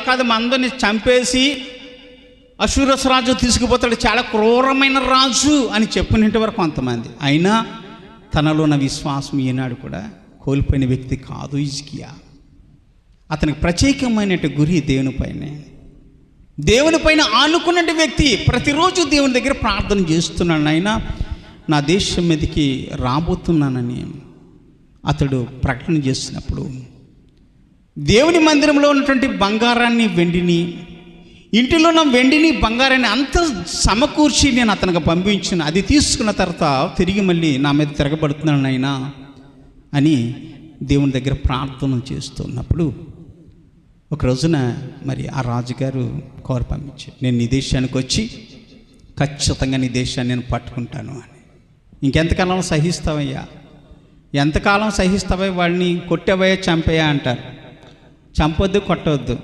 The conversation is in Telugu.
కాదు మందని చంపేసి అష్షూరు రాజు తీసుకుపోతాడు, చాలా క్రూరమైన రాజు అని చెప్పినట్టు కొంతమంది. అయినా తనలో ఉన్న విశ్వాసం ఈనాడు కూడా కోల్పోయిన వ్యక్తి కాదు హిజ్కియా. అతనికి ప్రత్యేకమైన గురి దేవునిపైన ఆనుకున్న వ్యక్తి. ప్రతిరోజు దేవుని దగ్గర ప్రార్థన చేస్తున్నాడు, అయినా నా దేశం మీదకి రాబోతున్నానని అతడు ప్రకటన చేసినప్పుడు దేవుని మందిరంలో ఉన్నటువంటి బంగారాన్ని, వెండిని, ఇంటిలో ఉన్న వెండిని, బంగారాన్ని అంత సమకూర్చి నేను అతనికి పంపించిన, అది తీసుకున్న తర్వాత తిరిగి మళ్ళీ నా మీద తిరగబడుతున్నాను అయినా అని దేవుని దగ్గర ప్రార్థన చేస్తున్నప్పుడు ఒక రోజున మరి ఆ రాజుగారు కౌరు పంపించారు, నేను నీ దేశానికి వచ్చి ఖచ్చితంగా నీ దేశాన్ని నేను పట్టుకుంటాను అని. ఇంకెంతకాలం సహిస్తావయ్యా, ఎంతకాలం సహిస్తావయ్యా, వాడిని కొట్టేవయ్యా, చంపేయా అంటారు. చంపొద్దు, కొట్టవద్దు,